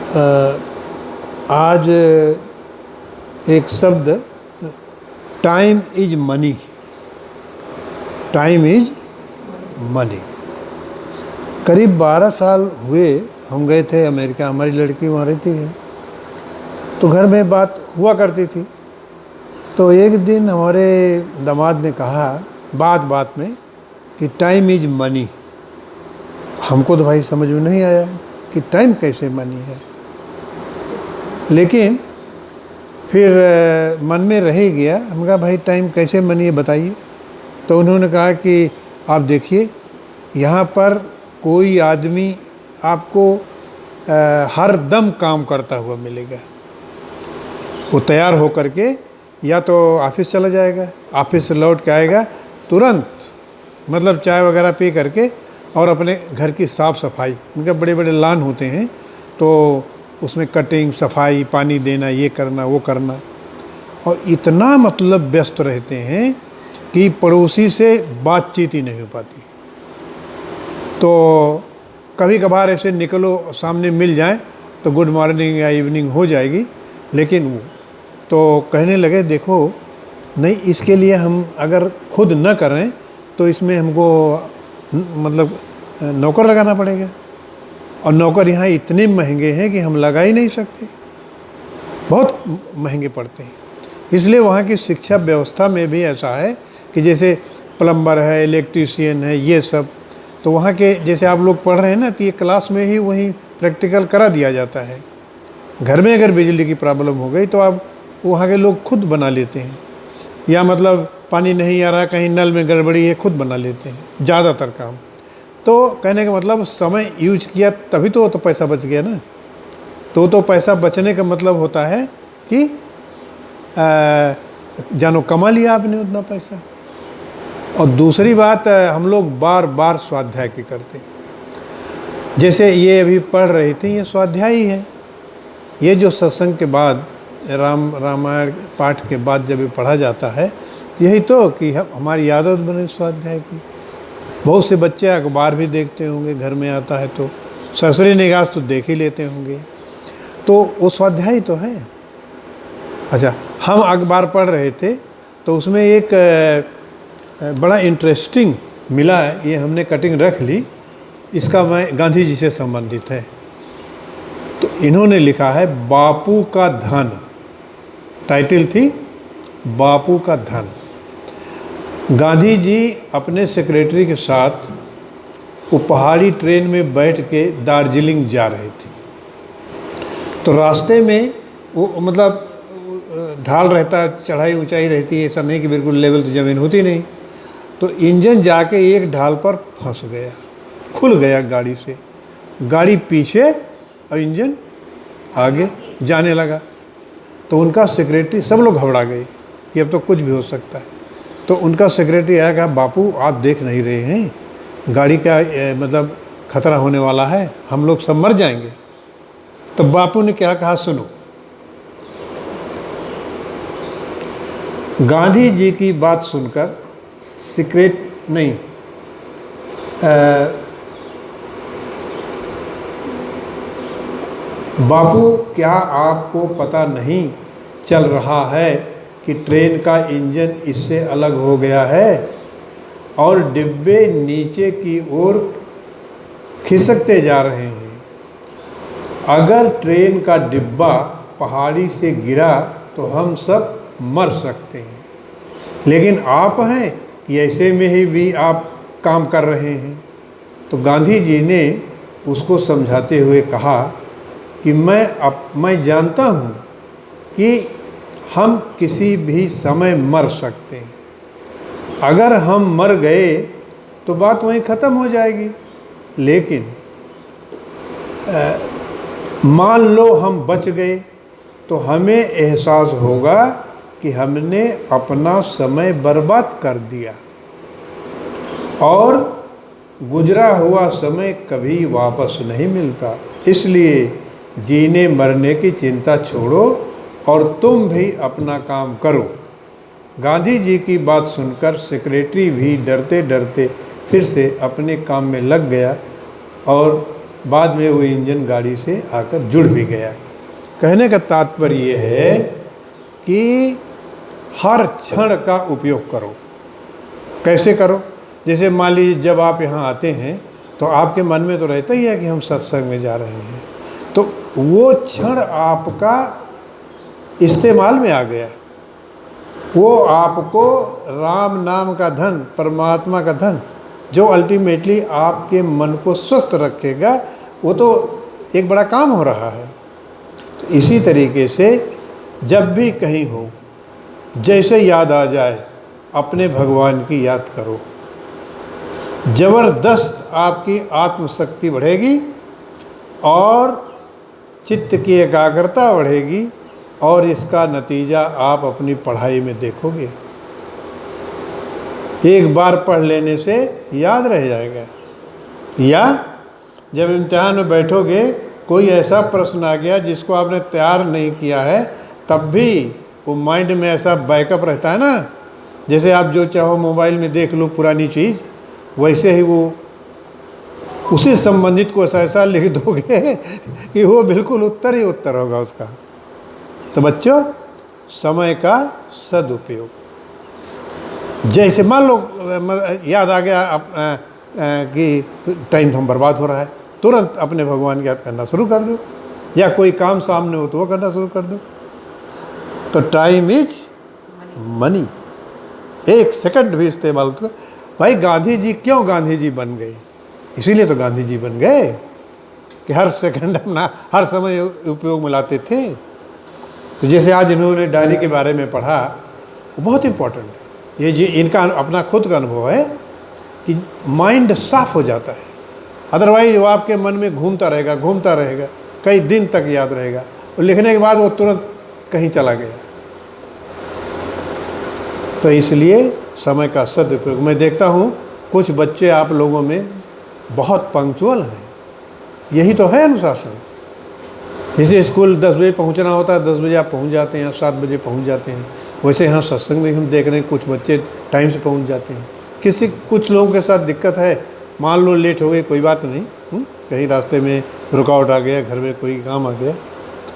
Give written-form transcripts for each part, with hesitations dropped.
आज एक शब्द time is money, time is money. करीब 12 साल हुए हम गए थे अमेरिका, हमारी लड़की वहाँ रहती है, तो घर में बात हुआ करती थी। तो एक दिन हमारे दामाद ने कहा बात बात में कि टाइम इज मनी। हमको तो भाई समझ में नहीं आया कि टाइम कैसे मनी है, लेकिन फिर मन में रह ही गया। हम कहा भाई टाइम कैसे मनी है बताइए। तो उन्होंने कहा कि आप देखिए, यहाँ पर कोई आदमी आपको हर दम काम करता हुआ मिलेगा। वो तैयार हो करके या तो ऑफिस चला जाएगा, ऑफिस से लौट के आएगा तुरंत, मतलब चाय वगैरह पी करके, और अपने घर की साफ़ सफाई, उनके बड़े बड़े लान होते हैं तो उसमें कटिंग, सफाई, पानी देना, ये करना वो करना, और इतना मतलब व्यस्त रहते हैं कि पड़ोसी से बातचीत ही नहीं हो पाती। तो कभी कभार ऐसे निकलो सामने मिल जाए तो गुड मॉर्निंग या इवनिंग हो जाएगी, लेकिन वो तो कहने लगे देखो नहीं, इसके लिए हम अगर खुद न करें तो इसमें हमको मतलब नौकर लगाना पड़ेगा, और नौकर यहाँ इतने महंगे हैं कि हम लगा ही नहीं सकते, बहुत महंगे पड़ते हैं। इसलिए वहाँ की शिक्षा व्यवस्था में भी ऐसा है कि जैसे प्लम्बर है, इलेक्ट्रीशियन है, ये सब तो वहाँ के जैसे आप लोग पढ़ रहे हैं ना, तो ये क्लास में ही वहीं प्रैक्टिकल करा दिया जाता है। घर में अगर बिजली की प्रॉब्लम हो गई तो आप वहाँ के लोग खुद बना लेते हैं, या मतलब पानी नहीं आ रहा, कहीं नल में गड़बड़ी है, खुद बना लेते हैं ज़्यादातर काम। तो कहने का मतलब समय यूज किया तभी तो पैसा बच गया ना। तो पैसा बचने का मतलब होता है कि जानो कमा लिया आपने उतना पैसा। और दूसरी बात, हम लोग बार बार स्वाध्याय की करते हैं। जैसे ये अभी पढ़ रही थी, ये स्वाध्याय ही है। ये जो सत्संग के बाद रामायण पाठ के बाद जब ये पढ़ा जाता है तो यही तो कि हमारी आदत बने स्वाध्याय की। बहुत से बच्चे अखबार भी देखते होंगे, घर में आता है तो ससुरी निगाह तो देख ही लेते होंगे, तो वो स्वाध्याय तो है। अच्छा, हम अखबार पढ़ रहे थे तो उसमें एक बड़ा इंटरेस्टिंग मिला है, ये हमने कटिंग रख ली। इसका मैं गांधी जी से संबंधित है। तो इन्होंने लिखा है बापू का धन, टाइटल थी बापू का धन। गांधी जी अपने सेक्रेटरी के साथ वो पहाड़ी ट्रेन में बैठ के दार्जिलिंग जा रहे थे। तो रास्ते में वो मतलब ढाल रहता, चढ़ाई ऊंचाई रहती है, ऐसा नहीं कि बिल्कुल लेवल तो ज़मीन होती नहीं। तो इंजन जाके एक ढाल पर फंस गया, खुल गया गाड़ी से, गाड़ी पीछे और इंजन आगे जाने लगा। तो उनका सेक्रेटरी, सब लोग घबरा गए कि अब तो कुछ भी हो सकता है। तो उनका सेक्रेटरी आया, कहा बापू आप देख नहीं रहे हैं, गाड़ी का मतलब खतरा होने वाला है, हम लोग सब मर जाएंगे। तो बापू ने क्या कहा सुनो। गांधी जी की बात सुनकर बापू क्या आपको पता नहीं चल रहा है कि ट्रेन का इंजन इससे अलग हो गया है और डिब्बे नीचे की ओर खिसकते जा रहे हैं। अगर ट्रेन का डिब्बा पहाड़ी से गिरा तो हम सब मर सकते हैं, लेकिन आप हैं कि ऐसे में ही भी आप काम कर रहे हैं। तो गांधी जी ने उसको समझाते हुए कहा कि मैं जानता हूँ कि हम किसी भी समय मर सकते हैं। अगर हम मर गए तो बात वहीं ख़त्म हो जाएगी, लेकिन मान लो हम बच गए तो हमें एहसास होगा कि हमने अपना समय बर्बाद कर दिया, और गुजरा हुआ समय कभी वापस नहीं मिलता। इसलिए जीने मरने की चिंता छोड़ो और तुम भी अपना काम करो। गांधी जी की बात सुनकर सेक्रेटरी भी डरते डरते फिर से अपने काम में लग गया और बाद में वो इंजन गाड़ी से आकर जुड़ भी गया। कहने का तात्पर्य ये है कि हर क्षण का उपयोग करो। कैसे करो? जैसे मान लीजिए जब आप यहाँ आते हैं तो आपके मन में तो रहता ही है कि हम सत्संग में जा रहे हैं, तो वो क्षण आपका इस्तेमाल में आ गया। वो आपको राम नाम का धन, परमात्मा का धन, जो अल्टीमेटली आपके मन को स्वस्थ रखेगा, वो तो एक बड़ा काम हो रहा है। तो इसी तरीके से जब भी कहीं हो, जैसे याद आ जाए अपने भगवान की याद करो। ज़बरदस्त आपकी आत्मशक्ति बढ़ेगी और चित्त की एकाग्रता बढ़ेगी, और इसका नतीजा आप अपनी पढ़ाई में देखोगे। एक बार पढ़ लेने से याद रह जाएगा। या जब इम्तिहान में बैठोगे, कोई ऐसा प्रश्न आ गया जिसको आपने तैयार नहीं किया है, तब भी वो माइंड में ऐसा बैकअप रहता है ना। जैसे आप जो चाहो मोबाइल में देख लो पुरानी चीज़, वैसे ही वो उसी संबंधित को ऐसा लिख दोगे कि वो बिल्कुल उत्तर ही उत्तर होगा उसका। तो बच्चों, समय का सदुपयोग। जैसे मान लो याद आ गया कि टाइम हम बर्बाद हो रहा है, तुरंत अपने भगवान की याद करना शुरू कर दो, या कोई काम सामने हो तो वो करना शुरू कर दो। तो टाइम इज मनी। एक सेकंड भी इस्तेमाल करो। भाई गांधी जी क्यों गांधी जी बन गए? इसीलिए तो गांधी जी बन गए कि हर सेकंड अपना हर समय उपयोग में लाते थे। तो जैसे आज इन्होंने डायरी के बारे में पढ़ा, वो बहुत इम्पोर्टेंट है। ये इनका अपना खुद का अनुभव है कि माइंड साफ हो जाता है। अदरवाइज वो आपके मन में घूमता रहेगा, कई दिन तक याद रहेगा, और लिखने के बाद वो तुरंत कहीं चला गया। तो इसलिए समय का सदुपयोग। मैं देखता हूँ कुछ बच्चे आप लोगों में बहुत पंक्चुअल हैं। यही तो है अनुशासन। जैसे स्कूल 10 बजे पहुँचना होता है, 10 बजे आप पहुँच जाते हैं, 7 बजे पहुँच जाते हैं। वैसे यहाँ सत्संग में हम देख रहे हैं कुछ बच्चे टाइम से पहुँच जाते हैं। कुछ लोगों के साथ दिक्कत है, मान लो लेट हो गई, कोई बात नहीं, कहीं रास्ते में रुकावट आ गया, घर में कोई काम आ गया।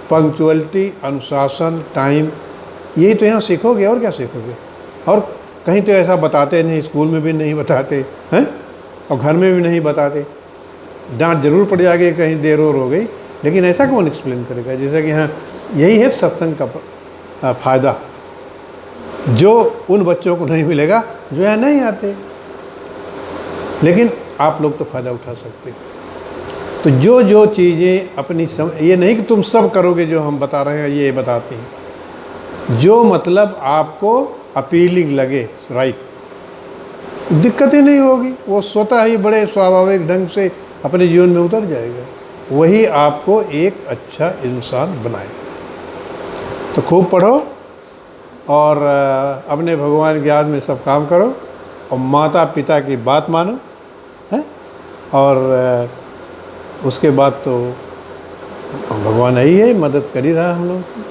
पंक्चुअलिटी, अनुशासन, टाइम, यही तो यहाँ सीखोगे, और क्या सीखोगे? और कहीं तो ऐसा बताते नहीं, स्कूल में भी नहीं बताते हैं, और घर में भी नहीं बताते। डांट जरूर पड़ जाएगी कहीं देर और हो गई, लेकिन ऐसा कौन एक्सप्लेन करेगा? जैसे कि हाँ, यही है सत्संग का फ़ायदा, जो उन बच्चों को नहीं मिलेगा जो यहाँ नहीं आते। लेकिन आप लोग तो फ़ायदा उठा सकते हो। तो जो चीज़ें अपनी ये नहीं कि तुम सब करोगे जो हम बता रहे हैं, ये बताते हैं। जो मतलब आपको अपीलिंग लगे, राइट, दिक्कत ही नहीं होगी, वो स्वतः ही बड़े स्वाभाविक ढंग से अपने जीवन में उतर जाएगा। वही आपको एक अच्छा इंसान बनाएगा। तो खूब पढ़ो और अपने भगवान की याद में सब काम करो, और माता पिता की बात मानो, हैं, और उसके बाद तो भगवान ही है, मदद कर ही रहा हम लोग की।